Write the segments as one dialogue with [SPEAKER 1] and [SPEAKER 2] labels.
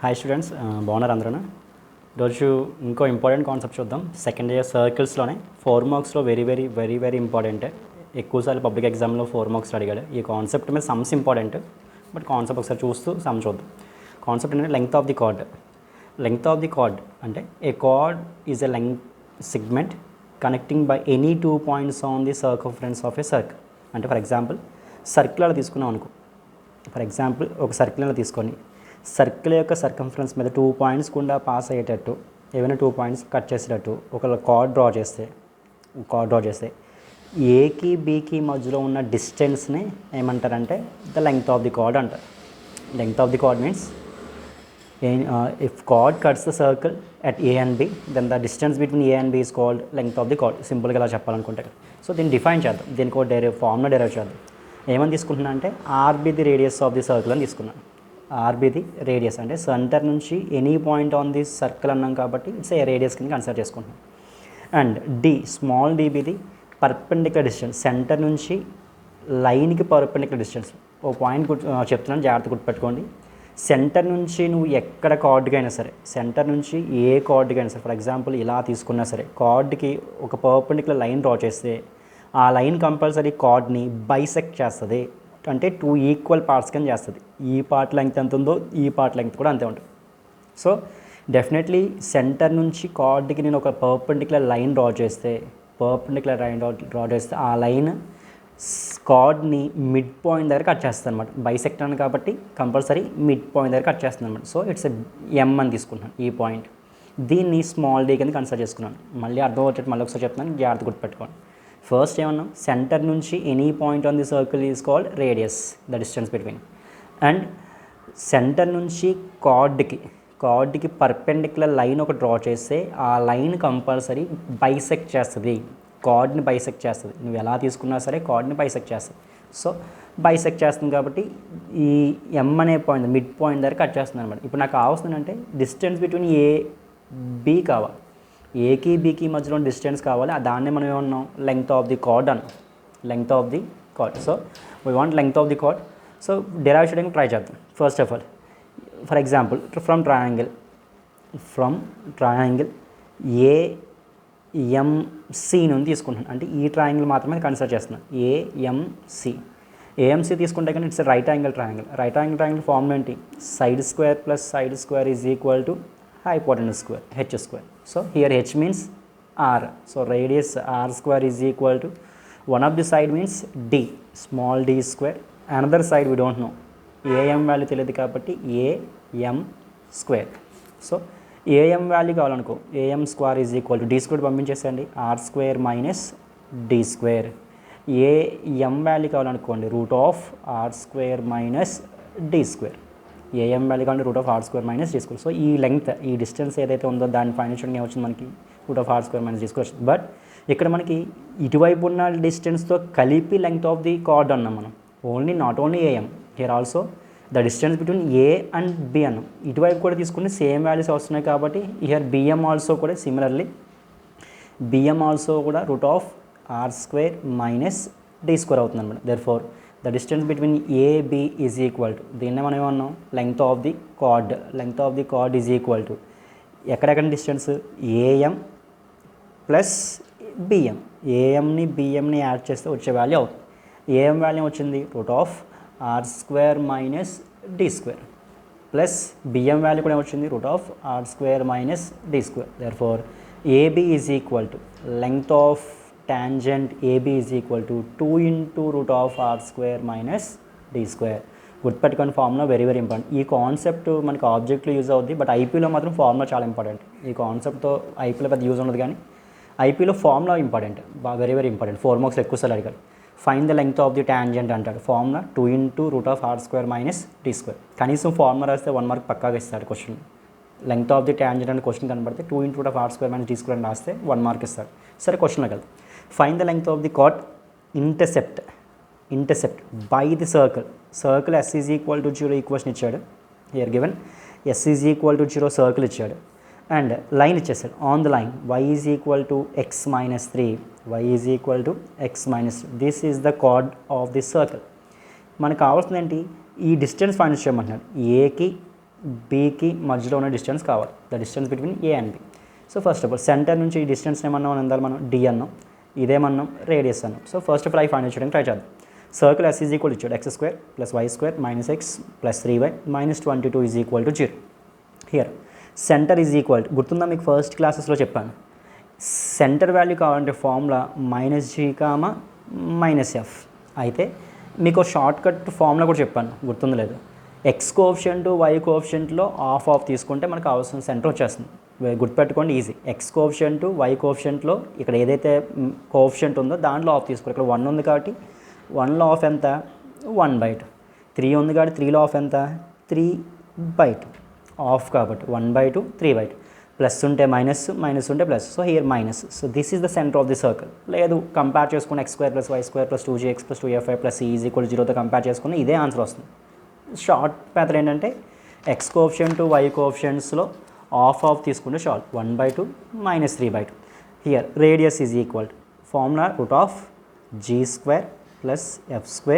[SPEAKER 1] Hi students, బాగున్నారు అందరూ. ఈరోజు ఇంకో ఇంపార్టెంట్ కాన్సెప్ట్ చూద్దాం. సెకండ్ ఇయర్ సర్కిల్స్లోనే 4 మార్క్స్లో వెరీ ఇంపార్టెంట్. ఎక్కువసార్లు పబ్లిక్ ఎగ్జామ్లో 4 మార్క్స్ అడిగాడు. ఈ కాన్సెప్ట్ మీద సమ్స్ ఇంపార్టెంట్, బట్ కాన్సెప్ట్ ఒకసారి చూస్తూ సమ్ చూద్దాం. కాన్సెప్ట్ ఏంటంటే length of the chord. Length of the chord అంటే a chord is a length segment connecting by any 2 points on the circumference of a circle. అంటే for example circle అలా తీసుకున్నాం అనుకో. For example ఒక circle అలా తీసుకొని circle యొక్క circumference మీద 2 పాయింట్స్ గుండా పాస్ అయ్యేటట్టు ఏవైనా 2 పాయింట్స్ కట్ చేసేటట్టు ఒక కార్డ్ డ్రా చేస్తే ఏకి బీకి మధ్యలో ఉన్న డిస్టెన్స్ని ఏమంటారంటే the length of the chord అంటారు. Length of the chord means if chord cuts the circle at A and B, then the distance between A and B is called length of the chord. సింపుల్గా ఇలా చెప్పాలనుకుంటే so దీన్ని define చేద్దాం. దీనికి ఒక formula derive చేద్దాం. ఏమని తీసుకుంటున్నా అంటే R be the radius of the circle అని తీసుకున్నాను. ఆర్బి ది రేడియస్ అంటే సెంటర్ నుంచి any point on the circle అన్నాం కాబట్టి ఇట్స్ ఏ రేడియస్ కింద కన్సిడర్ చేసుకుంటున్నాం. And D small D be the perpendicular distance, centre నుంచి లైన్కి పర్పెండిక్యులర్ డిస్టెన్స్. ఓ పాయింట్ చెప్తున్నాను, జాగ్రత్త గుర్తుపెట్టుకోండి. సెంటర్ నుంచి నువ్వు ఎక్కడ కార్డ్కి అయినా సరే, సెంటర్ నుంచి ఏ కార్డ్కి అయినా సరే, ఫర్ ఎగ్జాంపుల్ ఇలా తీసుకున్నా సరే, కార్డ్కి ఒక పర్పెండిక్యులర్ లైన్ డ్రా చేస్తే ఆ లైన్ కంపల్సరీ కార్డ్ని బైసెక్ట్ చేస్తుంది. అంటే 2 ఈక్వల్ పార్ట్స్ కింద చేస్తుంది. ఈ పార్ట్ లెంగ్త్ ఎంత ఉందో ఈ పార్ట్ లెంగ్త్ కూడా అంతే ఉంటుంది. సో డెఫినెట్లీ సెంటర్ నుంచి కార్డ్కి నేను ఒక పర్పెండిక్యులర్ లైన్ డ్రా చేస్తే ఆ లైన్ కార్డ్ని మిడ్ పాయింట్ దగ్గర కట్ చేస్తుంది అనమాట. బైసెక్ట్ అని కాబట్టి కంపల్సరీ మిడ్ పాయింట్ దగ్గర కట్ చేస్తుంది అనమాట. సో ఇట్స్ ఎం అని తీసుకుంటున్నాను ఈ పాయింట్. దీన్ని స్మాల్ డి కింద కన్సిడర్ చేసుకున్నాను. మళ్ళీ అర్థం వచ్చేట్టు మళ్ళీ ఒకసారి చెప్తున్నాను, జాగ్రత్త గుర్తుపెట్టుకోండి. ఫస్ట్ ఏమన్నాం, సెంటర్ నుంచి any point on the circle is called radius, the distance between. And centre నుంచి కార్డ్కి పర్పెండిక్యులర్ లైన్ ఒక డ్రా చేస్తే ఆ లైన్ కంపల్సరీ బైసెక్ట్ చేస్తుంది, కార్డ్ని బైసెక్ట్ చేస్తుంది. నువ్వు ఎలా తీసుకున్నా సరే కార్డ్ని బైసెక్ట్ చేస్తుంది. సో బైసెక్ట్ చేస్తుంది కాబట్టి ఈ ఎం అనే పాయింట్ మిడ్ పాయింట్ దగ్గర కట్ చేస్తుంది అనమాట. ఇప్పుడు నాకు కావాల్సిందంటే డిస్టెన్స్ బిట్వీన్ ఏ బి కావాలి, ఏకి బీకి మధ్యలో డిస్టెన్స్ కావాలి. దాన్నే మనం ఏమన్నాం, లెంగ్త్ ఆఫ్ ది కార్డ్ అన్నాం. Length of the card. So we want length of the card. So derive చేయడానికి ట్రై చేద్దాం. First of all for example from triangle AMC నుండి తీసుకుంటున్నాను. అంటే ఈ ట్రయాంగిల్ మాత్రమే కన్సిడర్ చేస్తున్నాను. ఏఎంసి తీసుకుంటే కానీ it's right angle triangle. Right angle triangle form ఏంటి, side square plus side square is equal to hypotenuse square, h square. So here h means r, so radius r square is equal to one of the side means d, small d square. Another side we don't know, am value తెలియదు కాబట్టి am square. So am value కావాలనుకో, am square is equal to d square పంపించేసండి, r square minus d square. am value కావాలనుకోండి, root of r square minus d square. AM value కావాలి root of R square minus D square. So ఈ length, ఈ distance ఏదైతే ఉందో దాన్ని find చేయడానికి ఏమొచ్చింది మనకి, root of R square minus D square వచ్చింది. బట్ ఇక్కడ మనకి ఇటువైపు ఉన్న డిస్టెన్స్తో కలిపి లెంగ్త్ ఆఫ్ ది కార్డ్ అన్నాం మనం. Not only AM, here also the distance between A and B అన్నాం. ఇటువైపు కూడా తీసుకుంటే సేమ్ వాల్యూస్ వస్తున్నాయి కాబట్టి హియర్ బిఎం ఆల్సో కూడా similarly root of R square minus D square అవుతుంది అనమాట. Therefore the distance between A, B is equal to, దీన్నే మనం ఏమన్నాం, length of the chord is equal to ఎక్కడెక్కడ డిస్టెన్స్ ఏఎం ప్లస్ బిఎం. ఏఎంని బిఎంని add చేస్తే వచ్చే వాల్యూ అవుతుంది. ఏఎం వాల్యూ వచ్చింది root of R square minus D square, plus BM value కూడా వచ్చింది root of R square minus D square. Therefore AB is equal to length of tangent AB is equal to 2 into root of r square minus d square. గుర్తుపెట్టుకుని formula very important. ఈ concept మనకి ఆబ్జెక్ట్లో use అవుద్ది, but ఐపీలో మాత్రం formula చాలా important. ఈ కాన్సెప్ట్తో ఐపీలో పెద్ద use ఉండదు, కానీ ఐపీలో formula important, very important. 4 marks ఎక్కువసార్లు అడిగారు. Find the length of the tangent అంటాడు. Formula 2 into root of r square minus d square. కనీసం ఫార్ములా రాస్తే 1 మార్క్ పక్కాగా ఇస్తాడు question. Length of the tangent అంటే క్వశ్చన్ కనబడితే 2 into root of r square minus d square అని రాస్తే 1 mark ఇస్తాడు. సరే, క్వశ్చన్లోకి వెళ్తాం. Find the length of the chord intercept by the circle s is equal to 0 equation ఇచ్చాడు. here given s is equal to 0 circle ఇచ్చాడు and line ఇచ్చేసాడు. On the line y is equal to x minus 3, this is the chord of the circle. మనకు కావాల్సింది ఏంటి, ఈ distance find చేయమంటున్నాడు. ఏకి బీకి మధ్యలో ఉన్న డిస్టెన్స్ కావాలి, the distance between A and B. So first of all centre నుంచి ఈ డిస్టెన్స్ ఏమన్నా అందాలి మనం డి అన్నాం, ఇదేమన్నాం రేడియస్ అన్నాం. So first of all find చేయడానికి ట్రై చేద్దాం. సర్కిల్ ఎస్ ఈజ్ ఈక్వల్ ఇచ్చాడు x² + y² - x + 3y - 22 is equal to 0. Here centre is equal to, గుర్తుందా మీకు ఫస్ట్ క్లాసెస్లో చెప్పాను, సెంటర్ వాల్యూ కావాలంటే ఫార్ములా -g, -f. అయితే మీకు షార్ట్ కట్ ఫార్ములా కూడా చెప్పాను, గుర్తుంది లేదు, ఎక్స్ కోఎఫిషియంట్ వై కోఎఫిషియంట్లో ఆఫ్ తీసుకుంటే మనకు కావాల్సిన సెంటర్ వచ్చేస్తుంది. గుర్తుపెట్టుకోండి, ఈజీ. ఎక్స్ కోఎఫిషియంట్ వై కోఎఫిషియంట్లో ఇక్కడ ఏదైతే కోఎఫిషియంట్ ఉందో దాంట్లో ఆఫ్ తీసుకోవాలి. ఇక్కడ 1 ఉంది కాబట్టి 1లో ఆఫ్ ఎంత 1/2, 3 ఉంది కాబట్టి 3లో ఆఫ్ ఎంత 3/2, ఆఫ్ కాబట్టి 1/2 3/2, ప్లస్ ఉంటే మైనస్, మైనస్ ఉంటే plus. So here minus. So this is the centre of the circle. లేదు కంపేర్ చేసుకుని x² + y² + 2gx + 2fy + c is equal 0తో కంపేర్ చేసుకుని ఇదే ఆన్సర్ వస్తుంది. షార్ట్ మెథడ్ ఏంటంటే ఎక్స్ కోఎఫిషియంట్ వై కోఎఫిషియంట్స్లో ఆఫ్ తీసుకుంటే short 1/2 - 3/2. Here radius is equal formula √g² + f²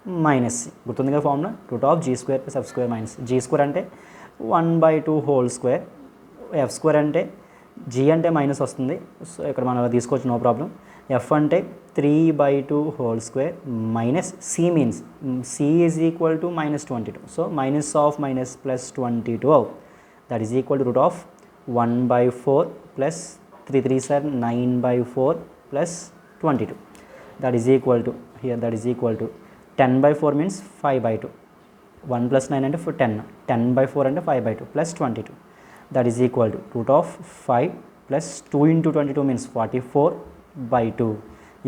[SPEAKER 1] - c. గుర్తుంది కదా ఫార్ములా √g² + f² - g² అంటే 1/2 హోల్ స్క్వేర్, f² అంటే g అంటే మైనస్ వస్తుంది, సో ఇక్కడ మనం తీసుకోవచ్చు, నో ప్రాబ్లం. f అంటే 3/2 whole square minus c means c is equal to -22. So minus of minus plus 22 that is equal to √1/4 plus 3 3s are 9/4 plus 22. That is equal to hear that is equal to 10/4 means 5/2. 1 + 9 అంటే 10, 10/4 అంటే 5/2 plus 22. That is equal to √5 plus 2 into 22 means 44/2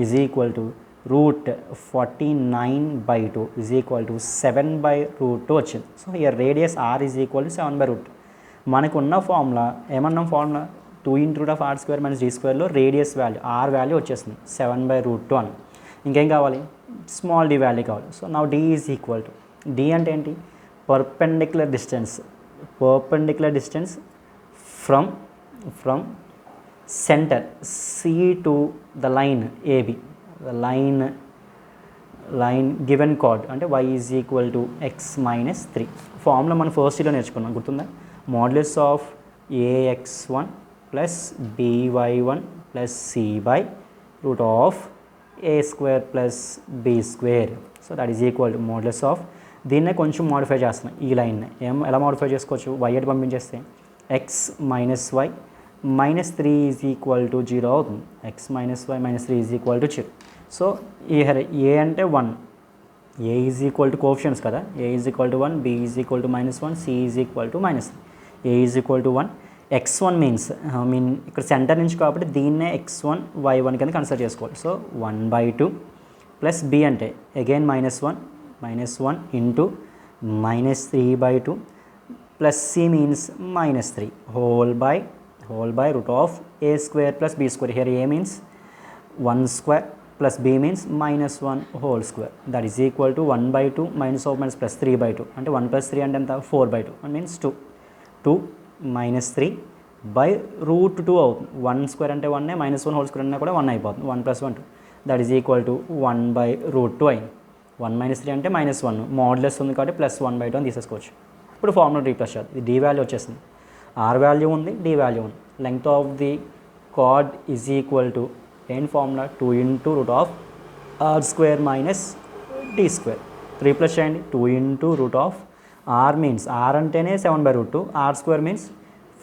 [SPEAKER 1] is equal to √49/2 is equal to 7/√2 వచ్చింది. So here radius r is equal to 7/√2. మనకు ఉన్న formula ఏమన్నాం, formula 2 into √r² - d²లో radius value r value వచ్చేస్తుంది 7/√2 అని. ఇంకేం కావాలి, స్మాల్ d వాల్యూ కావాలి. So now d is equal to, d అంటే ఏంటి, perpendicular distance from center C to the line AB, the line given chord అంటే y is equal to x - 3. Formula మనం first ఇయర్లో నేర్చుకున్నాం, గుర్తుందా, modulus of ax1 plus by1 plus c/√a² plus b². So that is equal to modulus of, దీన్నే కొంచెం modify చేస్తున్నాం, ఈ లైన్ని ఎలా మోడిఫై చేసుకోవచ్చు, y అటు పంపించేస్తే x - y -3 is equal to 0 అవుతుంది. x - y -3 is equal to 0. So a అంటే 1, a is equal to coefficients కదా, a is equal to 1, b is equal to -1, c is equal to -3, a is equal to 1. x1 means ఇక్కడ centre నుంచి కాబట్టి దీన్నే x1 y1 కింద consider చేసుకోవాలి. So 1/2 plus b అంటే again -1 into -3/2 plus c means -3 whole by √a² plus b². Here a means 1² plus b means -1 whole square. That is equal to 1/2 minus of minus plus 3/2. అంటే 1 plus 3 అంటే ఎంత 4/2. That means 2 minus 3 by √2 అవుతుంది. 1 square అంటే 1, -1 whole square అంటే కూడా 1 అయిపోతుంది. 1 plus 1 2. That is equal to 1/√2 అయింది. 1 minus 3 అంటే -1, మోడ్యులస్ ఉంది కాబట్టి +1/2 అని తీసేసుకోవచ్చు. ఇప్పుడు ఫార్ములా రీప్లేస్ చేద్దాం. ఇది d వాల్యూ వచ్చేసింది, r వాల్యూ ఉంది, d వాల్యూ ఉంది. Length of the chord is equal to ఏంటి formula 2 into √r² minus d². Replace చేయండి. 2 into √r మీన్స్ r అంటేనే 7/√2, r² మీన్స్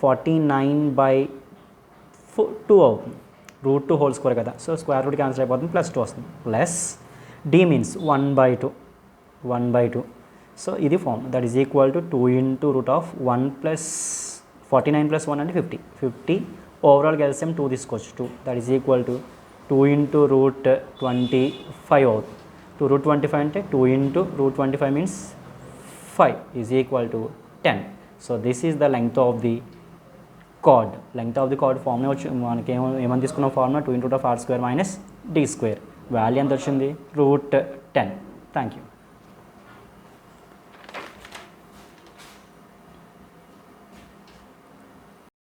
[SPEAKER 1] 49/2 అవుతుంది. √2 హోల్ స్క్వేర్ కదా, సో స్క్వేర్ రూట్ క్యాన్సిల్ అయిపోతుంది, +2 వస్తుంది. Plus d means 1/2. సో ఇది form that is equal to 2 into √1 plus 49 + 1 అంటే 50 ఓవరాల్గా ఎల్సిఎం 2 తీసుకోవచ్చు. 2 that is equal to 2 into √25 అవుతుంది. 2 √25 అంటే 2 into √25 means 5 is equal to 10. So this is the length of the chord. Length of the card formula వచ్చి మనకి ఏమని తీసుకున్న formula 2 into r² - d². Value ఎంత వచ్చింది, √10. Thank you.